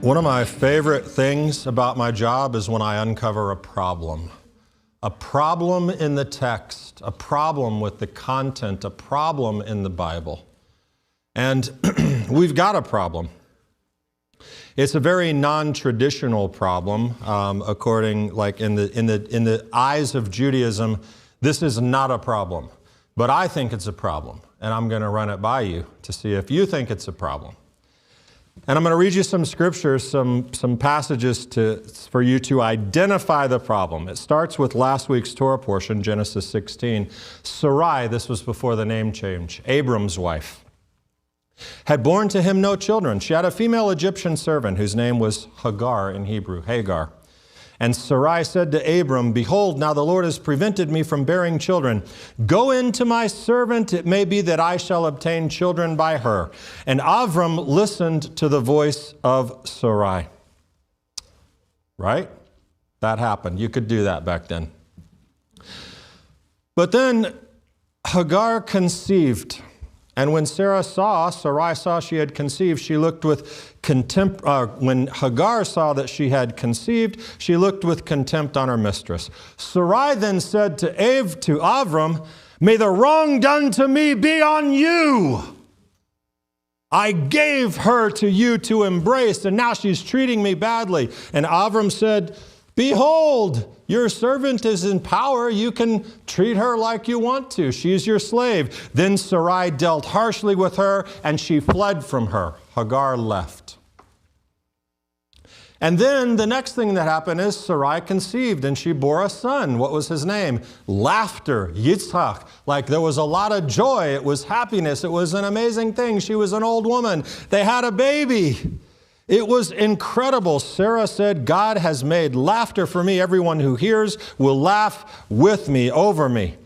One of my favorite things about my job is when I uncover a problem. A problem in the text, a problem with the content, a problem in the Bible. And we've got a problem. It's a very non-traditional problem, according, like in the eyes of Judaism, this is not a problem. But I think it's a problem, and I'm going to run it by you to see if you think it's a problem. And I'm going to read you some scriptures, some passages for you to identify the problem. It starts with last week's Torah portion, Genesis 16. Sarai, this was before the name change, Abram's wife, had borne to him no children. She had a female Egyptian servant whose name was Hagar in Hebrew, Hagar. And Sarai said to Abram, "Behold, now the Lord has prevented me from bearing children. Go in to my servant, it may be that I shall obtain children by her." And Avram listened to the voice of Sarai. Right? That happened. You could do that back then. But then Hagar conceived. And when Sarai saw she had conceived, she looked with contempt. When Hagar saw that she had conceived, she looked with contempt on her mistress. Sarai then said to Avram, "May the wrong done to me be on you. I gave her to you to embrace, and now she's treating me badly." And Avram said, "Behold, your servant is in power. You can treat her like you want to. She's your slave." Then Sarai dealt harshly with her, and she fled from her. Hagar left. And then the next thing that happened is Sarai conceived, and she bore a son. What was his name? Laughter, Yitzchak. Like there was a lot of joy. It was happiness. It was an amazing thing. She was an old woman. They had a baby. It was incredible. Sarah said, "God has made laughter for me. Everyone who hears will laugh with me, over me."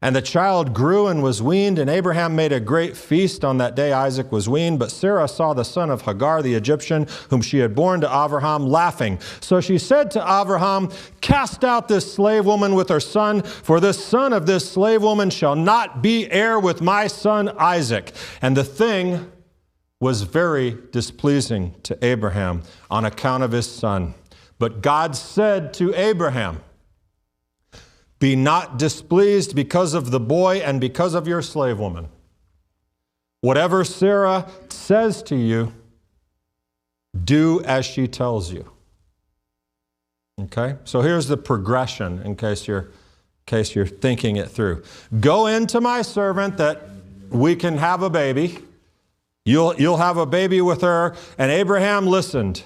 And the child grew and was weaned, and Abraham made a great feast on that day Isaac was weaned. But Sarah saw the son of Hagar, the Egyptian, whom she had borne to Abraham, laughing. So she said to Abraham, "Cast out this slave woman with her son, for this son of this slave woman shall not be heir with my son Isaac." And the thing was very displeasing to Abraham on account of his son. But God said to Abraham, "Be not displeased because of the boy and because of your slave woman. Whatever Sarah says to you, do as she tells you." Okay? So here's the progression in case you're thinking it through. Go into my servant that we can have a baby. You'll have a baby with her. And Abraham listened.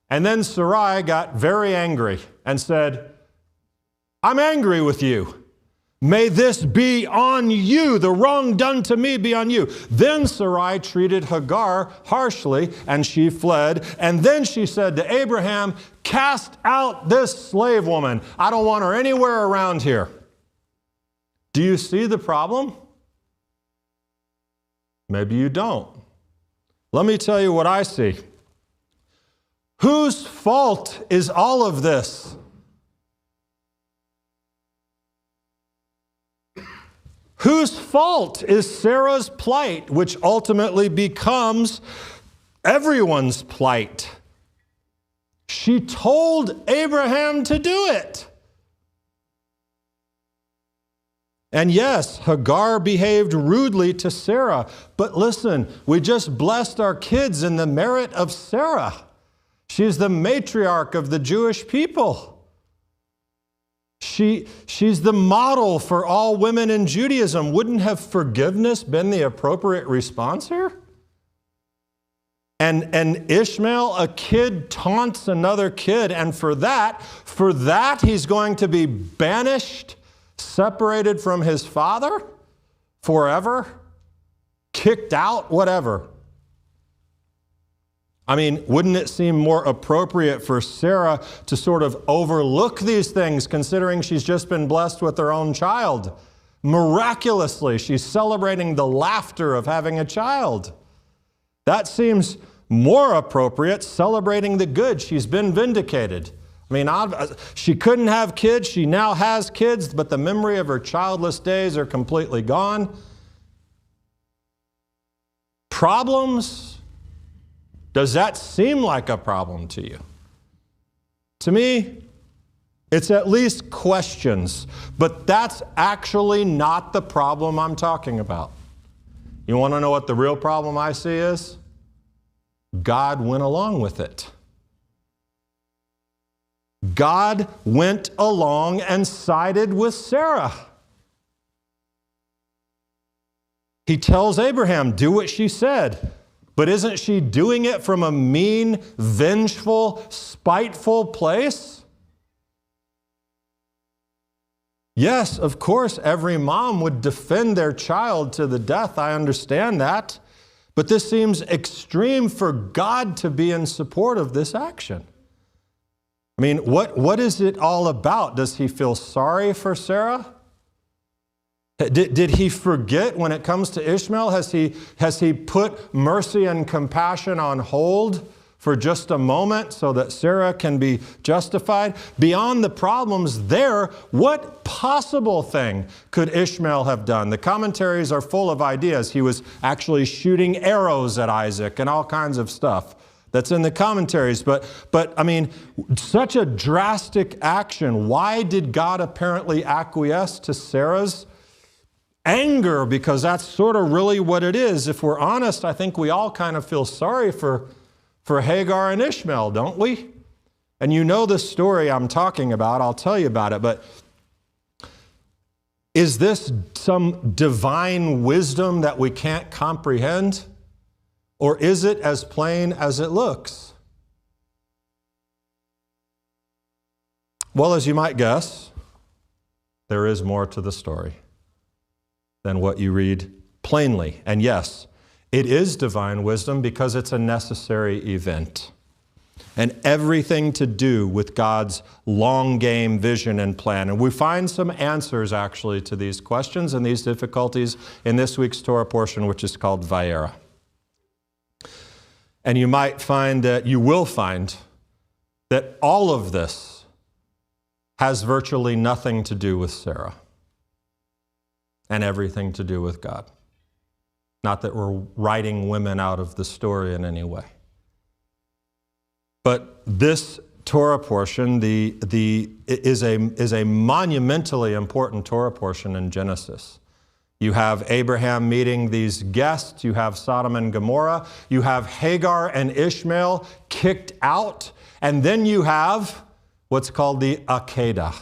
And then Sarai got very angry and said, "I'm angry with you. May this be on you. The wrong done to me be on you." Then Sarai treated Hagar harshly, and she fled. And then she said to Abraham, "Cast out this slave woman. I don't want her anywhere around here." Do you see the problem? Maybe you don't. Let me tell you what I see. Whose fault is all of this? Whose fault is Sarah's plight, which ultimately becomes everyone's plight? She told Abraham to do it. And yes, Hagar behaved rudely to Sarah. But listen, we just blessed our kids in the merit of Sarah. She's the matriarch of the Jewish people. She's the model for all women in Judaism. Wouldn't have forgiveness been the appropriate response here? And Ishmael, a kid, taunts another kid, and for that he's going to be banished, separated from his father forever, kicked out, whatever. I mean, wouldn't it seem more appropriate for Sarah to sort of overlook these things, considering she's just been blessed with her own child? Miraculously, she's celebrating the laughter of having a child. That seems more appropriate, celebrating the good. She's been vindicated. I mean, she couldn't have kids. She now has kids, but the memory of her childless days are completely gone. Problems Does that seem like a problem to you? To me, it's at least questions, but that's actually not the problem I'm talking about. You want to know what the real problem I see is? God went along with it. God went along and sided with Sarah. He tells Abraham, do what she said. But isn't she doing it from a mean, vengeful, spiteful place? Yes, of course, every mom would defend their child to the death. I understand that. But this seems extreme for God to be in support of this action. I mean, what is it all about? Does he feel sorry for Sarah? Did he forget when it comes to Ishmael? Has he put mercy and compassion on hold for just a moment so that Sarah can be justified? Beyond the problems there, what possible thing could Ishmael have done? The commentaries are full of ideas. He was actually shooting arrows at Isaac and all kinds of stuff. That's in the commentaries. But I mean, such a drastic action. Why did God apparently acquiesce to Sarah's anger? Because that's sort of really what it is. If we're honest, I think we all kind of feel sorry for Hagar and Ishmael, don't we? And you know the story I'm talking about. I'll tell you about it. But is this some divine wisdom that we can't comprehend? Or is it as plain as it looks? Well, as you might guess, there is more to the story than what you read plainly. And yes, it is divine wisdom because it's a necessary event. And everything to do with God's long game vision and plan. And we find some answers actually to these questions and these difficulties in this week's Torah portion, which is called Vayera. And you will find that all of this has virtually nothing to do with Sarah and everything to do with God. Not that we're writing women out of the story in any way. But this Torah portion is a monumentally important Torah portion in Genesis. You have Abraham meeting these guests. You have Sodom and Gomorrah. You have Hagar and Ishmael kicked out. And then you have what's called the Akedah,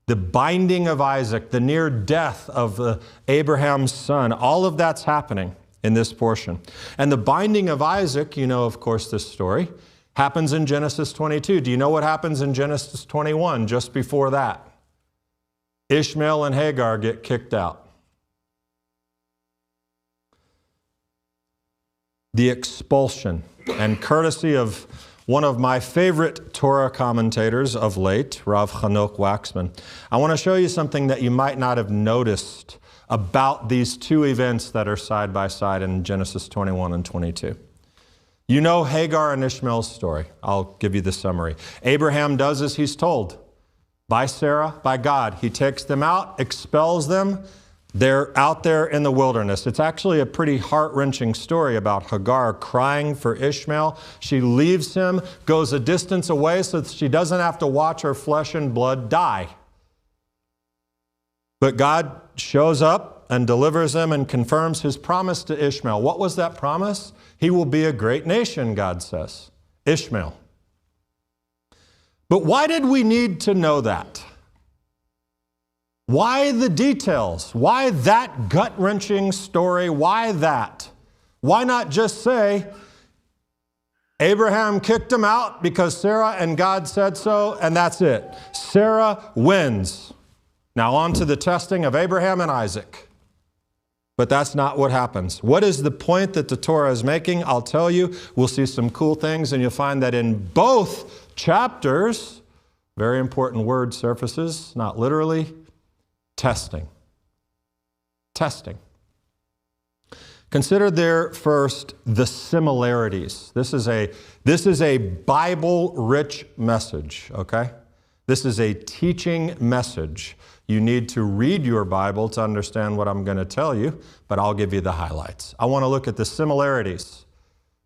the binding of Isaac, the near death of Abraham's son. All of that's happening in this portion. And the binding of Isaac, you know, of course, this story, happens in Genesis 22. Do you know what happens in Genesis 21 just before that? Ishmael and Hagar get kicked out. The expulsion, and courtesy of one of my favorite Torah commentators of late, Rav Chanok Waxman, I want to show you something that you might not have noticed about these two events that are side by side in Genesis 21 and 22. You know Hagar and Ishmael's story. I'll give you the summary. Abraham does as he's told by Sarah, by God. He takes them out, expels them. They're out there in the wilderness. It's actually a pretty heart-wrenching story about Hagar crying for Ishmael. She leaves him, goes a distance away so that she doesn't have to watch her flesh and blood die. But God shows up and delivers them and confirms his promise to Ishmael. What was that promise? He will be a great nation, God says. Ishmael. But why did we need to know that? Why the details? Why that gut-wrenching story? Why that? Why not just say, Abraham kicked him out because Sarah and God said so, and that's it. Sarah wins. Now on to the testing of Abraham and Isaac. But that's not what happens. What is the point that the Torah is making? I'll tell you. We'll see some cool things, and you'll find that in both chapters, very important word surfaces, not literally, testing. Testing. Consider there first the similarities. This is a Bible-rich message, okay? This is a teaching message. You need to read your Bible to understand what I'm going to tell you, but I'll give you the highlights. I want to look at the similarities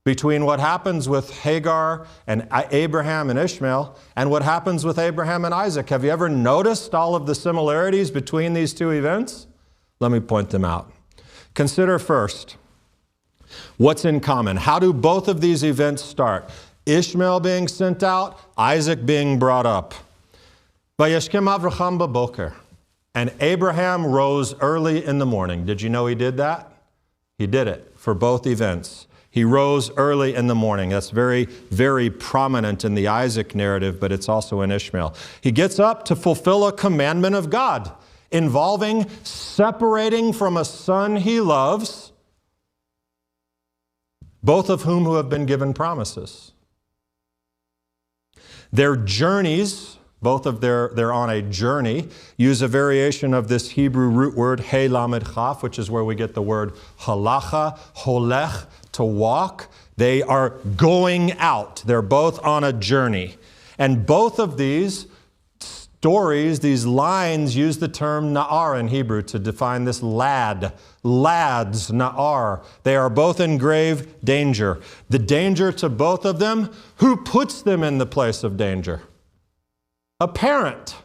between what happens with Hagar and Abraham and Ishmael and what happens with Abraham and Isaac. Have you ever noticed all of the similarities between these two events? Let me point them out. Consider first, what's in common? How do both of these events start? Ishmael being sent out, Isaac being brought up. Vayashkem Avraham b'boker. And Abraham rose early in the morning. Did you know he did that? He did it for both events. He rose early in the morning. That's very, very prominent in the Isaac narrative, but it's also in Ishmael. He gets up to fulfill a commandment of God involving separating from a son he loves, both of whom who have been given promises. Their journeys, both of they're on a journey, use a variation of this Hebrew root word, he lamed chaf, which is where we get the word halacha, holech, to walk. They are going out. They're both on a journey. And both of these stories, these lines, use the term na'ar in Hebrew to define this lad. Lads, na'ar. They are both in grave danger. The danger to both of them, who puts them in the place of danger? A parent.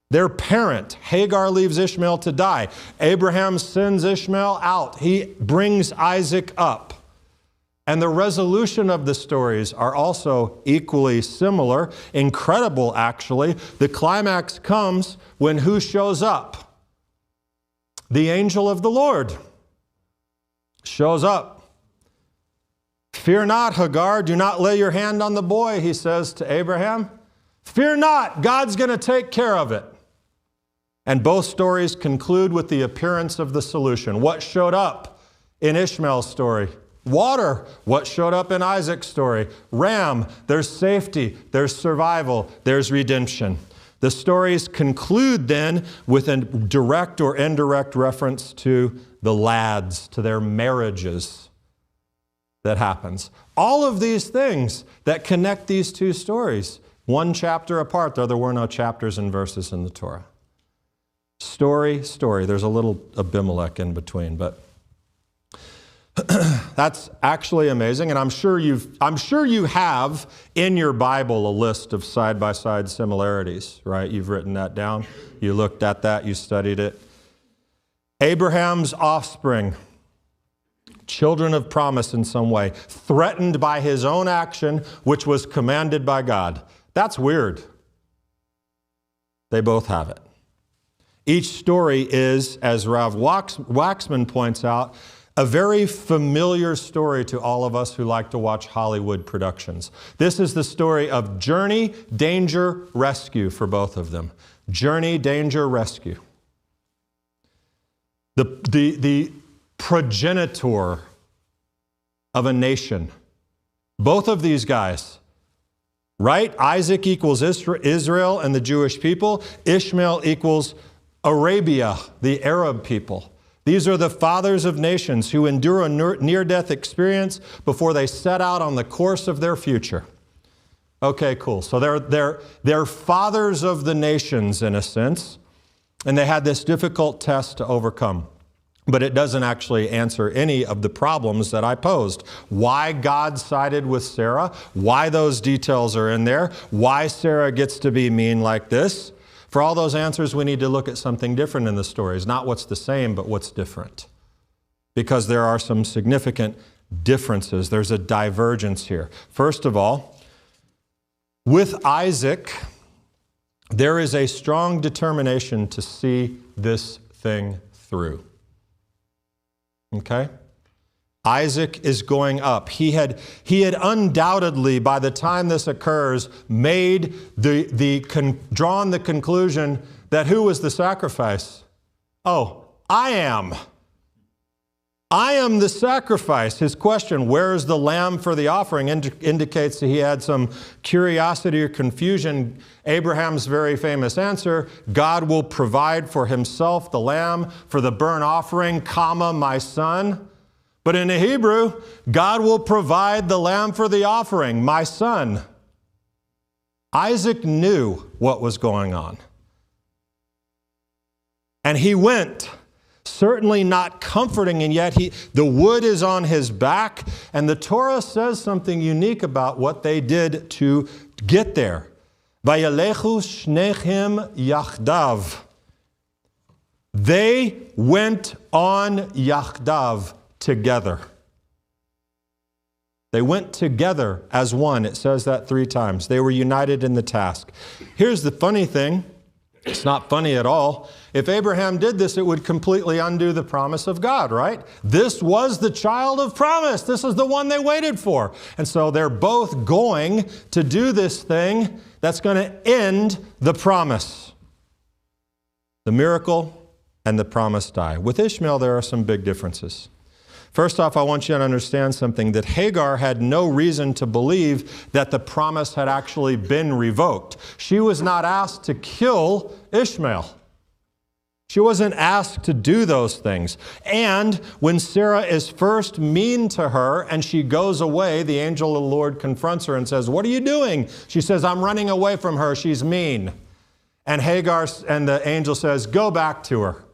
Their parent. Hagar leaves Ishmael to die. Abraham sends Ishmael out. He brings Isaac up. And the resolution of the stories are also equally similar, incredible actually. The climax comes when who shows up? The angel of the Lord shows up. Fear not, Hagar, do not lay your hand on the boy, he says to Abraham. Fear not, God's going to take care of it. And both stories conclude with the appearance of the solution. What showed up in Ishmael's story? Water. What showed up in Isaac's story? Ram. There's safety. There's survival. There's redemption. The stories conclude then with a direct or indirect reference to the lads, to their marriages that happens. All of these things that connect these two stories, one chapter apart, though there were no chapters and verses in the Torah. Story. There's a little Abimelech in between, but that's actually amazing, and I'm sure you have in your Bible a list of side-by-side similarities, right? You've written that down. You looked at that. You studied it. Abraham's offspring, children of promise in some way, threatened by his own action, which was commanded by God. That's weird. They both have it. Each story is, as Rav Waxman points out, a very familiar story to all of us who like to watch Hollywood productions. This is the story of journey, danger, rescue for both of them. Journey, danger, rescue. The progenitor of a nation. Both of these guys, right? Isaac equals Israel and the Jewish people. Ishmael equals Arabia, the Arab people. These are the fathers of nations who endure a near-death experience before they set out on the course of their future. Okay, cool. So they're fathers of the nations in a sense, and they had this difficult test to overcome. But it doesn't actually answer any of the problems that I posed. Why God sided with Sarah, why those details are in there, why Sarah gets to be mean like this. For all those answers, we need to look at something different in the stories. Not what's the same, but what's different. Because there are some significant differences. There's a divergence here. First of all, with Isaac, there is a strong determination to see this thing through. Okay? Isaac is going up. He had undoubtedly, by the time this occurs, made drawn the conclusion that who was the sacrifice? Oh, I am. I am the sacrifice. His question, where is the lamb for the offering, indicates that he had some curiosity or confusion. Abraham's very famous answer, God will provide for himself the lamb for the burnt offering, comma, my son. But in the Hebrew, God will provide the lamb for the offering, my son. Isaac knew what was going on. And he went certainly not comforting, and yet the wood is on his back. And the Torah says something unique about what they did to get there. Vayalechu shnechem yachdav. They went on yachdav, together. They went together as one. It says that 3 times. They were united in the task. Here's the funny thing. It's not funny at all. If Abraham did this, it would completely undo the promise of God, right? This was the child of promise. This is the one they waited for. And so they're both going to do this thing that's going to end the promise. The miracle and the promise die. With Ishmael, there are some big differences. First off, I want you to understand something, that Hagar had no reason to believe that the promise had actually been revoked. She was not asked to kill Ishmael. She wasn't asked to do those things. And when Sarah is first mean to her and she goes away, the angel of the Lord confronts her and says, "What are you doing?" She says, "I'm running away from her. She's mean." And Hagar and the angel says, "Go back to her.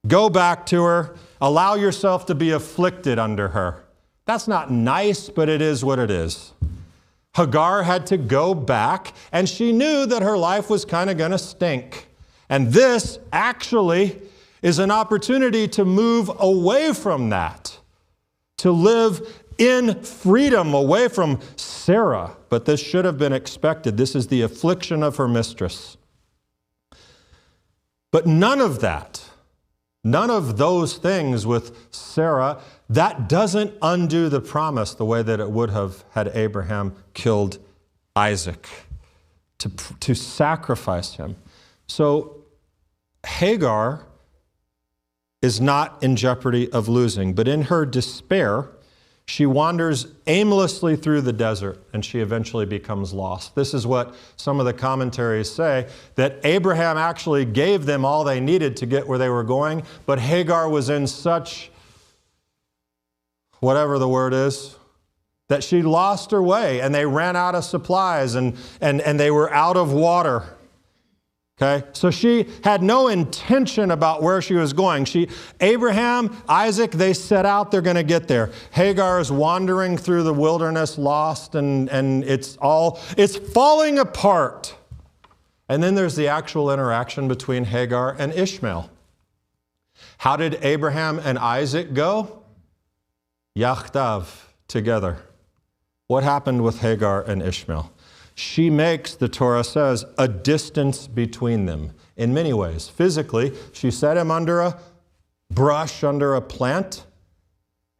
Go back to her. Allow yourself to be afflicted under her." That's not nice, but it is what it is. Hagar had to go back, and she knew that her life was kind of going to stink. And this actually is an opportunity to move away from that, to live in freedom away from Sarah. But this should have been expected. This is the affliction of her mistress. But none of that, none of those things with Sarah, that doesn't undo the promise the way that it would have had Abraham killed Isaac, to sacrifice him. So Hagar is not in jeopardy of losing, but in her despair, she wanders aimlessly through the desert, and she eventually becomes lost. This is what some of the commentaries say, that Abraham actually gave them all they needed to get where they were going, but Hagar was in such, whatever the word is, that she lost her way, and they ran out of supplies, and they were out of water. Okay, so she had no intention about where she was going. Abraham, Isaac, they set out, they're going to get there. Hagar is wandering through the wilderness, lost, and it's falling apart. And then there's the actual interaction between Hagar and Ishmael. How did Abraham and Isaac go? Yachdav, together. What happened with Hagar and Ishmael? She makes, the Torah says, a distance between them in many ways. Physically, she set him under a brush, under a plant,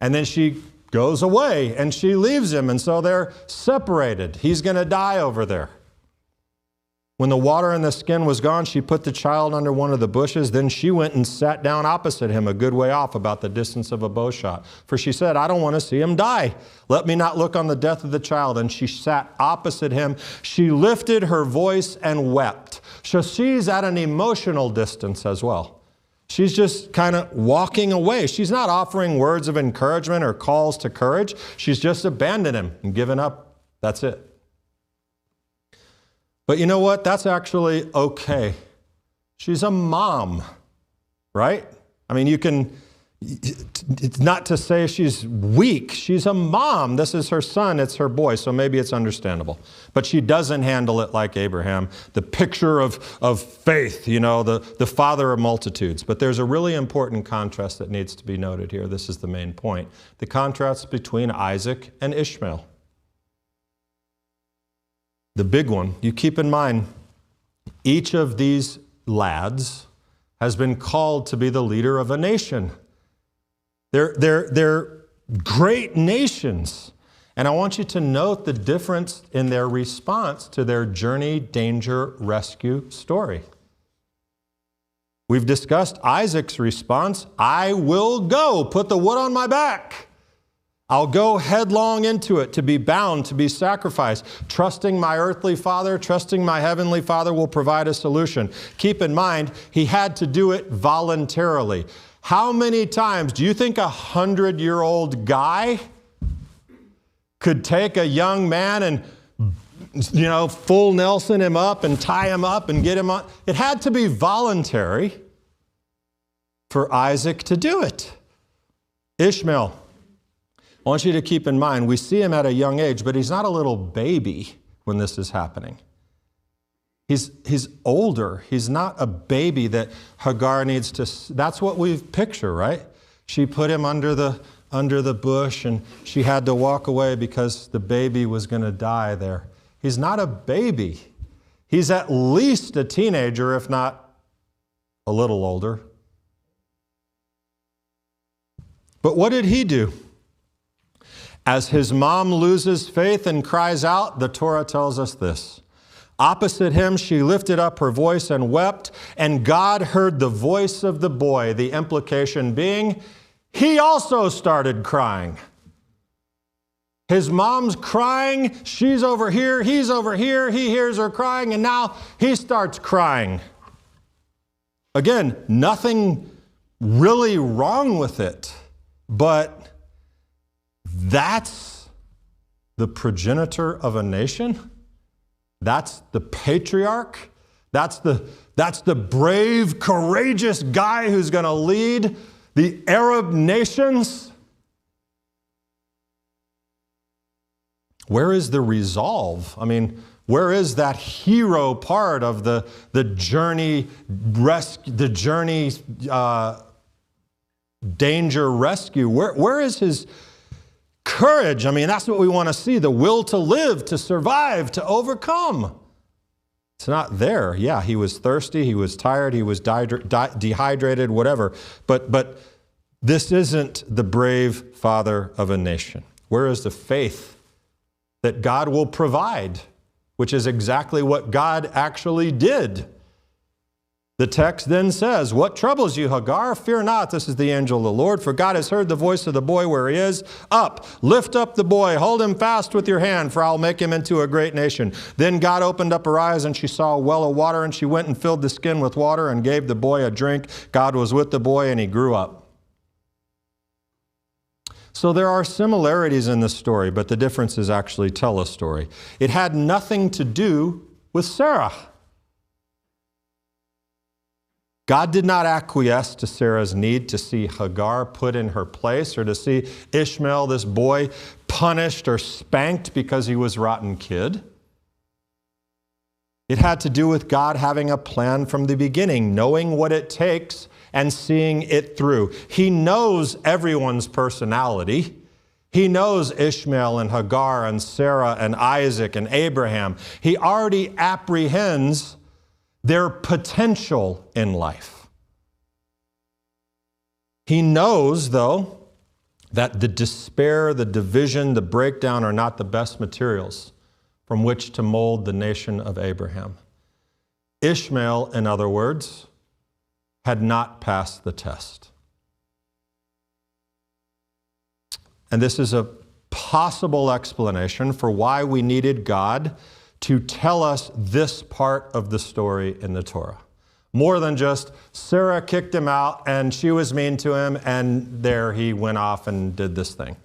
and then she goes away and she leaves him, and so they're separated. He's going to die over there. When the water in the skin was gone, she put the child under one of the bushes. Then she went and sat down opposite him, a good way off, about the distance of a bow shot. For she said, "I don't want to see him die. Let me not look on the death of the child." And she sat opposite him. She lifted her voice and wept. So she's at an emotional distance as well. She's just kind of walking away. She's not offering words of encouragement or calls to courage. She's just abandoned him and given up. That's it. But you know what? That's actually okay. She's a mom, right? I mean, it's not to say she's weak. She's a mom. This is her son. It's her boy. So maybe it's understandable. But she doesn't handle it like Abraham, the picture of faith, the father of multitudes. But there's a really important contrast that needs to be noted here. This is the main point. The contrast between Isaac and Ishmael. The big one, you keep in mind, each of these lads has been called to be the leader of a nation. They're great nations. And I want you to note the difference in their response to their journey, danger, rescue story. We've discussed Isaac's response. "I will go, put the wood on my back. I'll go headlong into it, to be bound, to be sacrificed, trusting my earthly father, trusting my heavenly father will provide a solution." Keep in mind, he had to do it voluntarily. How many times do you think a 100-year-old guy could take a young man and, full Nelson him up and tie him up and get him on? It had to be voluntary. for Isaac to do it. Ishmael, I want you to keep in mind, we see him at a young age, but he's not a little baby when this is happening. He's older. He's not a baby that Hagar needs to, that's what we picture, right? She put him under the bush and she had to walk away because the baby was going to die there. He's not a baby. He's at least a teenager, if not a little older. But what did he do? As his mom loses faith and cries out, the Torah tells us this. Opposite him, she lifted up her voice and wept, and God heard the voice of the boy, the implication being, he also started crying. His mom's crying, she's over here, he's over here, he hears her crying, and now he starts crying. Again, nothing really wrong with it, but that's the progenitor of a nation? That's the patriarch? That's the brave, courageous guy who's going to lead the Arab nations? Where is the resolve? I mean, where is that hero part of the journey danger rescue? Where is his courage? I mean, that's what we want to see, the will to live, to survive, to overcome. It's not there. Yeah, he was thirsty, he was tired, he was dehydrated, whatever. But this isn't the brave father of a nation. Where is the faith that God will provide, which is exactly what God actually did? The text then says, what troubles you, Hagar? Fear not, this is the angel of the Lord, for God has heard the voice of the boy where he is. Up, lift up the boy, hold him fast with your hand, for I'll make him into a great nation. Then God opened up her eyes, and she saw a well of water, and she went and filled the skin with water and gave the boy a drink. God was with the boy, and he grew up. So there are similarities in the story, but the differences actually tell a story. It had nothing to do with Sarah. God did not acquiesce to Sarah's need to see Hagar put in her place or to see Ishmael, this boy, punished or spanked because he was a rotten kid. It had to do with God having a plan from the beginning, knowing what it takes and seeing it through. He knows everyone's personality. He knows Ishmael and Hagar and Sarah and Isaac and Abraham. He already apprehends their potential in life. He knows, though, that the despair, the division, the breakdown are not the best materials from which to mold the nation of Abraham. Ishmael, in other words, had not passed the test. And this is a possible explanation for why we needed God to tell us this part of the story in the Torah. More than just Sarah kicked him out and she was mean to him and there he went off and did this thing.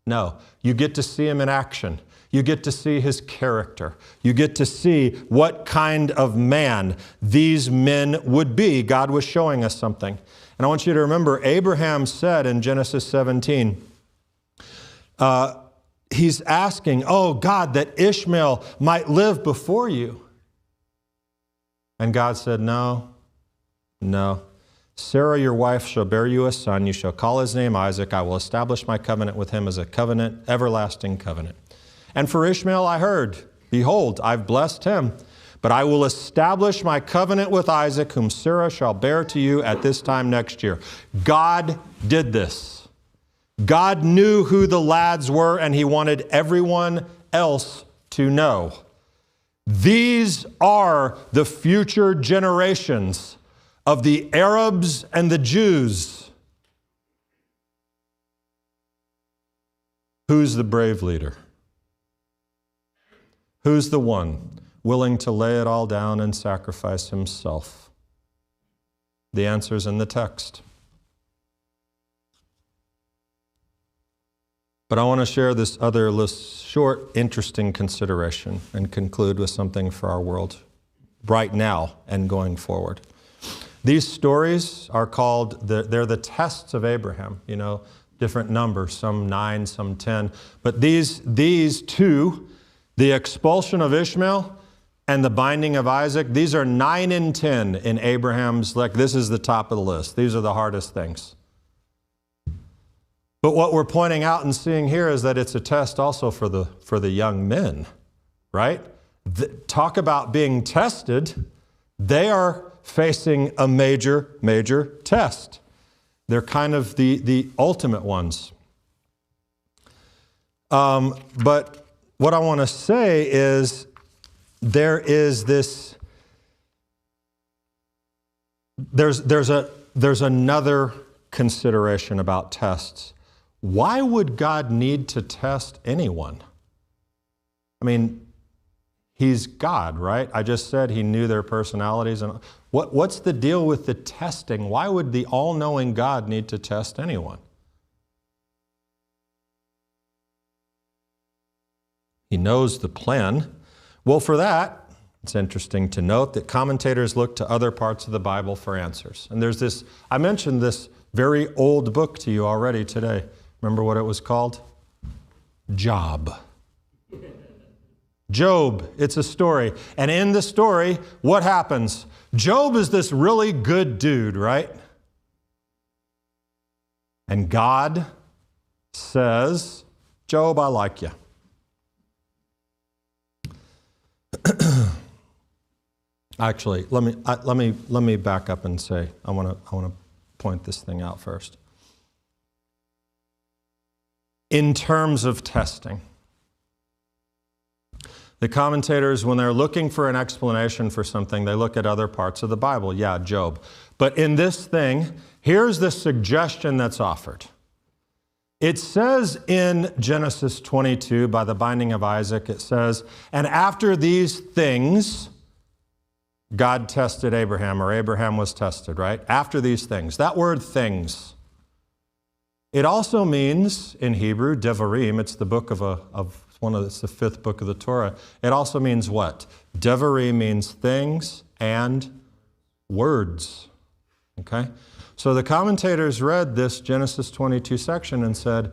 No, you get to see him in action. You get to see his character. You get to see what kind of man these men would be. God was showing us something. And I want you to remember, Abraham said in Genesis 17, he's asking, oh God, that Ishmael might live before you. And God said, no. Sarah, your wife, shall bear you a son. You shall call his name Isaac. I will establish my covenant with him as a covenant, everlasting covenant. And for Ishmael I heard, behold, I've blessed him. But I will establish my covenant with Isaac, whom Sarah shall bear to you at this time next year. God did this. God knew who the lads were, and he wanted everyone else to know. These are the future generations of the Arabs and the Jews. Who's the brave leader? Who's the one willing to lay it all down and sacrifice himself? The answer's in the text. But I want to share this other short, interesting consideration and conclude with something for our world right now and going forward. These stories are called, they're the tests of Abraham, different numbers, some 9, some 10. But these two, the expulsion of Ishmael and the binding of Isaac, these are 9 and 10 in Abraham's, this is the top of the list. These are the hardest things. But what we're pointing out and seeing here is that it's a test also for the young men, right? Talk about being tested. They are facing a major, major test. They're kind of the ultimate ones. But what I want to say is there's another consideration about tests. Why would God need to test anyone? I mean, He's God, right? I just said He knew their personalities. And what's the deal with the testing? Why would the all-knowing God need to test anyone? He knows the plan. Well, for that, it's interesting to note that commentators look to other parts of the Bible for answers. And there's this, I mentioned this very old book to you already today. Remember what it was called? Job. Job, it's a story. And in the story, what happens? Job is this really good dude, right? And God says, Job, I like you. Actually, let me back up and say, I want to point this thing out first. In terms of testing, the commentators, when they're looking for an explanation for something, they look at other parts of the Bible. Yeah, Job. But in this thing, here's the suggestion that's offered. It says in Genesis 22, by the binding of Isaac, it says, and after these things, God tested Abraham, or Abraham was tested, right? After these things. That word things. It also means, in Hebrew, Devarim, it's the book it's the 5th book of the Torah. It also means what? Devarim means things and words. Okay? So the commentators read this Genesis 22 section and said,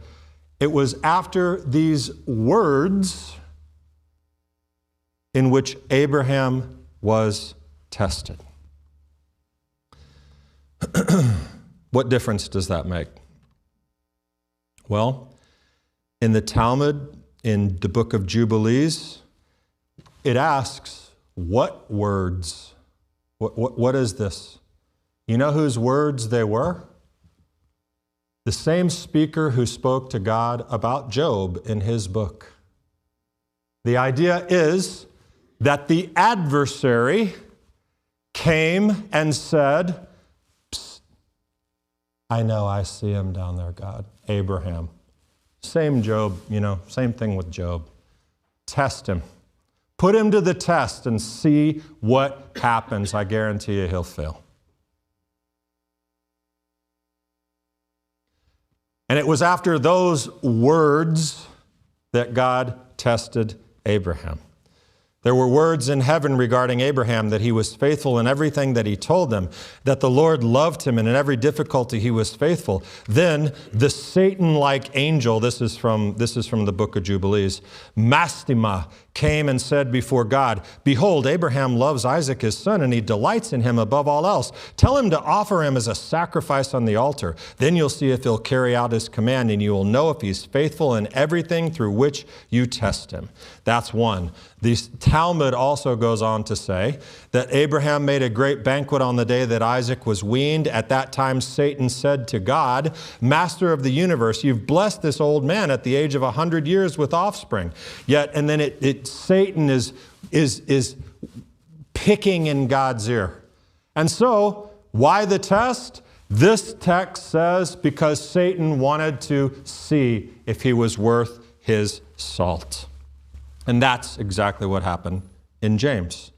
it was after these words in which Abraham was tested. What difference does that make? Well, in the Talmud, in the book of Jubilees, it asks, what words? What is this? You know whose words they were? The same speaker who spoke to God about Job in his book. The idea is that the adversary came and said, psst, I know, I see him down there, God, Abraham. Same Job, same thing with Job. Test him. Put him to the test and see what happens. I guarantee you he'll fail. And it was after those words that God tested Abraham. There were words in heaven regarding Abraham that he was faithful in everything that he told them, that the Lord loved him, and in every difficulty he was faithful. Then the Satan-like angel, this is from the book of Jubilees, Mastema, came and said before God, behold, Abraham loves Isaac his son, and he delights in him above all else. Tell him to offer him as a sacrifice on the altar. Then you'll see if he'll carry out his command, and you will know if he's faithful in everything through which you test him. That's one. The Talmud also goes on to say that Abraham made a great banquet on the day that Isaac was weaned. At that time, Satan said to God, Master of the universe, you've blessed this old man at the age of 100 years with offspring. Yet, and then Satan is picking in God's ear. And so, why the test? This text says because Satan wanted to see if he was worth his salt. And that's exactly what happened in James.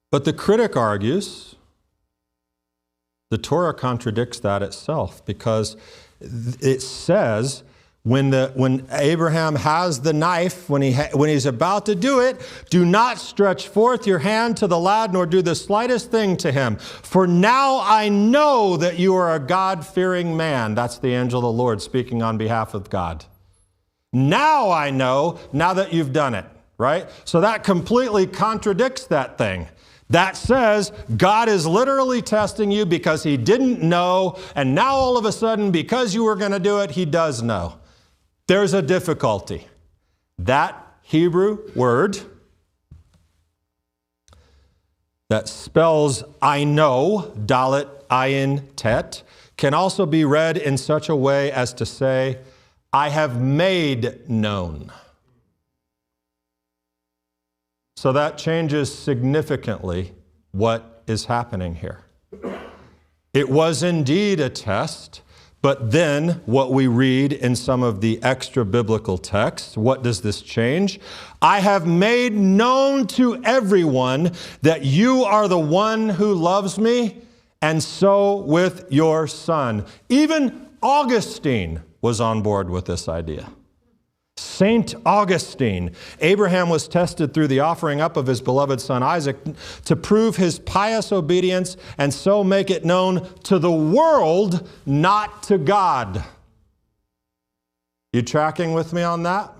But the critic argues the Torah contradicts that itself, because it says When Abraham has the knife, when he's about to do it, do not stretch forth your hand to the lad, nor do the slightest thing to him. For now I know that you are a God-fearing man. That's the angel of the Lord speaking on behalf of God. Now I know, now that you've done it, right? So that completely contradicts that thing. That says God is literally testing you because he didn't know, and now all of a sudden, because you were going to do it, he does know. There's a difficulty. That Hebrew word that spells I know, dalet ayin tet, can also be read in such a way as to say, I have made known. So that changes significantly what is happening here. It was indeed a test, but then what we read in some of the extra biblical texts, what does this change? I have made known to everyone that you are the one who loves me, and so with your son. Even Augustine was on board with this idea. St. Augustine, Abraham was tested through the offering up of his beloved son Isaac to prove his pious obedience and so make it known to the world, not to God. You tracking with me on that?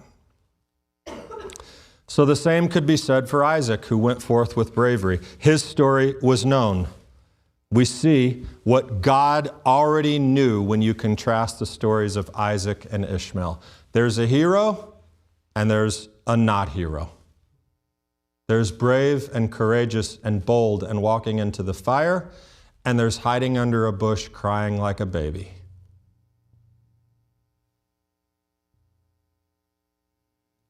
So the same could be said for Isaac, who went forth with bravery. His story was known. We see what God already knew when you contrast the stories of Isaac and Ishmael. There's a hero and there's a not hero. There's brave and courageous and bold and walking into the fire, and there's hiding under a bush crying like a baby.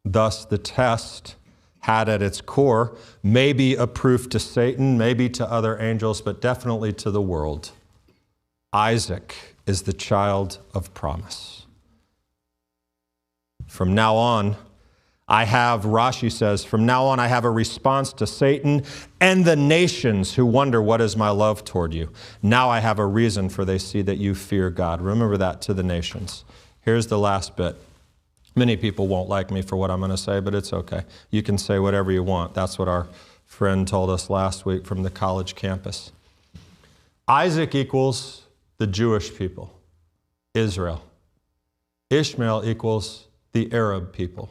Thus, the test had at its core maybe a proof to Satan, maybe to other angels, but definitely to the world. Isaac is the child of promise. From now on, Rashi says, from now on I have a response to Satan and the nations who wonder what is my love toward you. Now I have a reason, for they see that you fear God. Remember that to the nations. Here's the last bit. Many people won't like me for what I'm going to say, but it's okay. You can say whatever you want. That's what our friend told us last week from the college campus. Isaac equals the Jewish people, Israel. Ishmael equals the Arab people.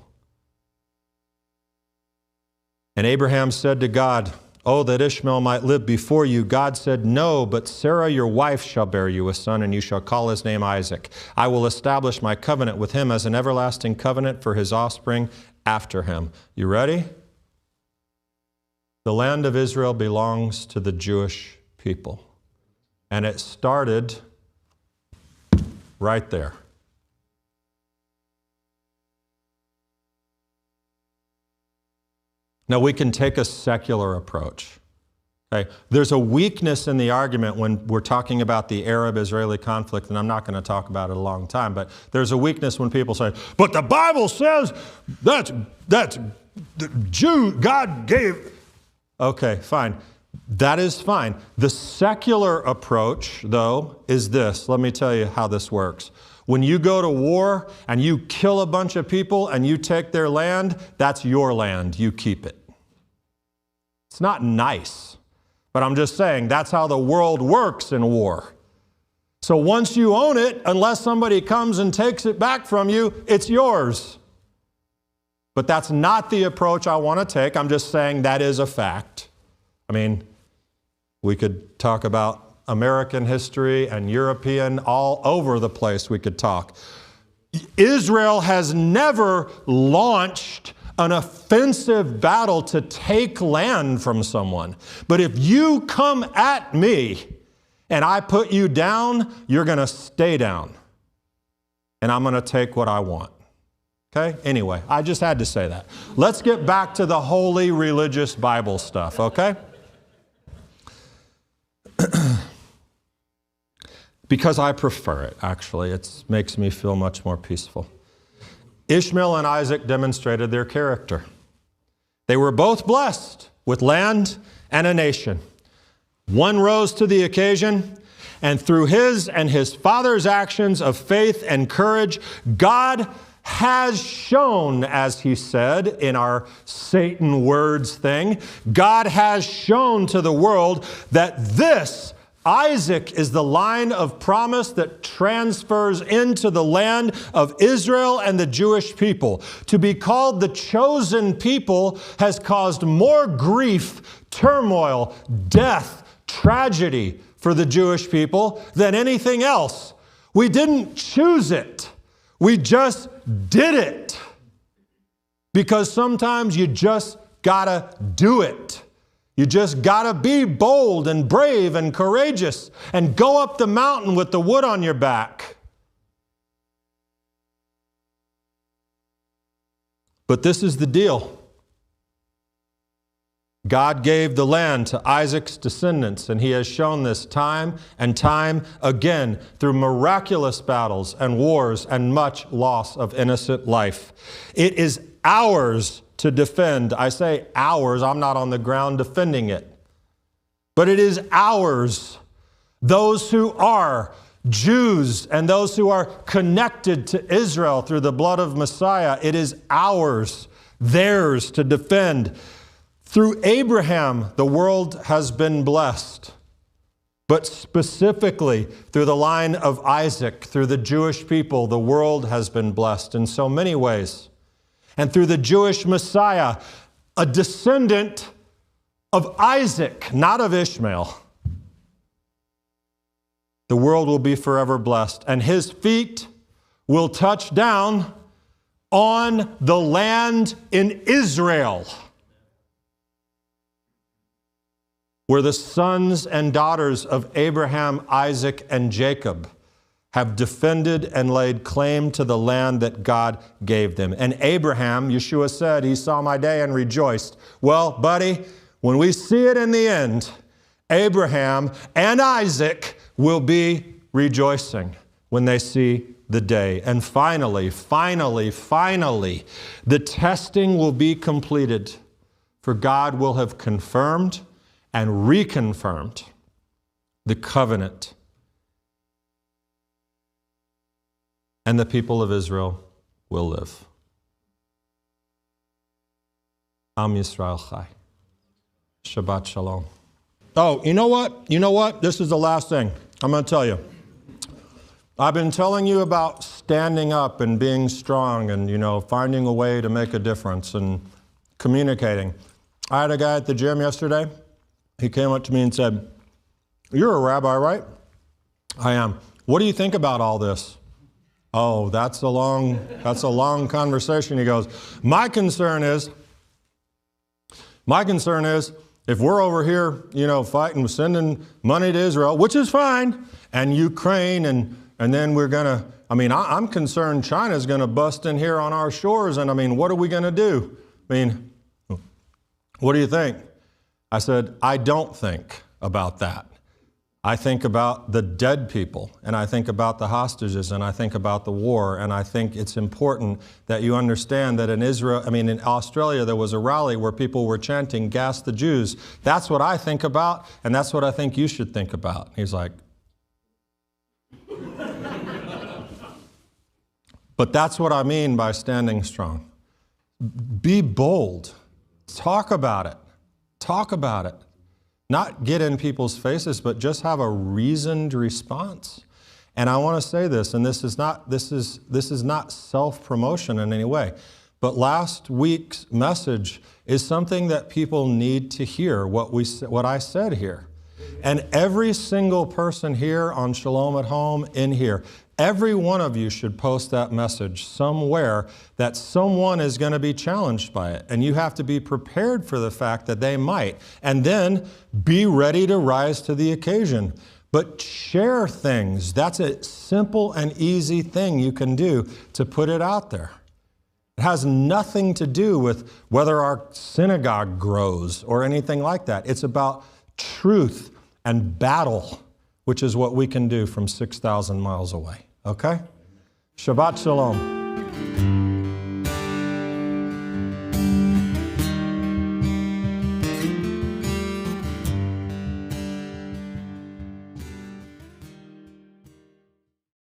And Abraham said to God, oh, that Ishmael might live before you. God said, no, but Sarah your wife shall bear you a son, and you shall call his name Isaac. I will establish my covenant with him as an everlasting covenant for his offspring after him. You ready? The land of Israel belongs to the Jewish people. And it started right there. Now, we can take a secular approach. Okay? There's a weakness in the argument when we're talking about the Arab-Israeli conflict, and I'm not going to talk about it a long time, but there's a weakness when people say, but the Bible says that's the Jew, God gave. Okay, fine. That is fine. The secular approach, though, is this. Let me tell you how this works. When you go to war and you kill a bunch of people and you take their land, that's your land. You keep it. It's not nice, but I'm just saying that's how the world works in war. So once you own it, unless somebody comes and takes it back from you, it's yours. But that's not the approach I want to take. I'm just saying that is a fact. I mean, we could talk about American history and European, all over the place we could talk. Israel has never launched an offensive battle to take land from someone. But if you come at me and I put you down, you're going to stay down. And I'm going to take what I want. Okay? Anyway, I just had to say that. Let's get back to the holy religious Bible stuff, okay? Because I prefer it, actually. It makes me feel much more peaceful. Ishmael and Isaac demonstrated their character. They were both blessed with land and a nation. One rose to the occasion, And through his and his father's actions of faith and courage, God has shown, as he said in our Satan words thing, God has shown to the world that this Isaac is the line of promise that transfers into the land of Israel and the Jewish people. To be called the chosen people has caused more grief, turmoil, death, tragedy for the Jewish people than anything else. We didn't choose it. We just did it. Because sometimes you just gotta do it. You just gotta be bold and brave and courageous and go up the mountain with the wood on your back. But this is the deal. God gave the land to Isaac's descendants, and he has shown this time and time again through miraculous battles and wars and much loss of innocent life. It is ours to defend. I say ours, I'm not on the ground defending it. But it is ours, those who are Jews and those who are connected to Israel through the blood of Messiah. It is ours, theirs to defend. Through Abraham, the world has been blessed. But specifically, through the line of Isaac, through the Jewish people, the world has been blessed in so many ways. And through the Jewish Messiah, a descendant of Isaac, not of Ishmael, the world will be forever blessed. And his feet will touch down on the land in Israel, where the sons and daughters of Abraham, Isaac, and Jacob have defended and laid claim to the land that God gave them. And Abraham, Yeshua said, he saw my day and rejoiced. Well, buddy, when we see it in the end, Abraham and Isaac will be rejoicing when they see the day. And finally, the testing will be completed, for God will have confirmed and reconfirmed the covenant. And the people of Israel will live. Am Yisrael Chai. Shabbat Shalom. Oh, you know what? This is the last thing I'm going to tell you. I've been telling you about standing up and being strong and, finding a way to make a difference and communicating. I had a guy at the gym yesterday. He came up to me and said, "You're a rabbi, right?" "I am." "What do you think about all this?" "Oh, that's a long conversation." He goes, My concern is if we're over here, fighting, sending money to Israel, which is fine, and Ukraine, and then we're gonna, I'm concerned China's gonna bust in here on our shores, and what are we gonna do? What do you think? I said, I don't think about that. I think about the dead people, and I think about the hostages, and I think about the war, and I think it's important that you understand that in Australia, there was a rally where people were chanting, "Gas the Jews." That's what I think about, and that's what I think you should think about. He's like, but that's what I mean by standing strong. Be bold. Talk about it. Talk about it. Not get in people's faces, but just have a reasoned response. And I want to say this, and this is not self-promotion in any way, but last week's message is something that people need to hear, what I said here. And every single person here on Shalom at Home, in here, every one of you should post that message somewhere that someone is going to be challenged by it. And you have to be prepared for the fact that they might. And then be ready to rise to the occasion. But share things. That's a simple and easy thing you can do to put it out there. It has nothing to do with whether our synagogue grows or anything like that. It's about truth and battle, which is what we can do from 6,000 miles away. Okay? Shabbat Shalom.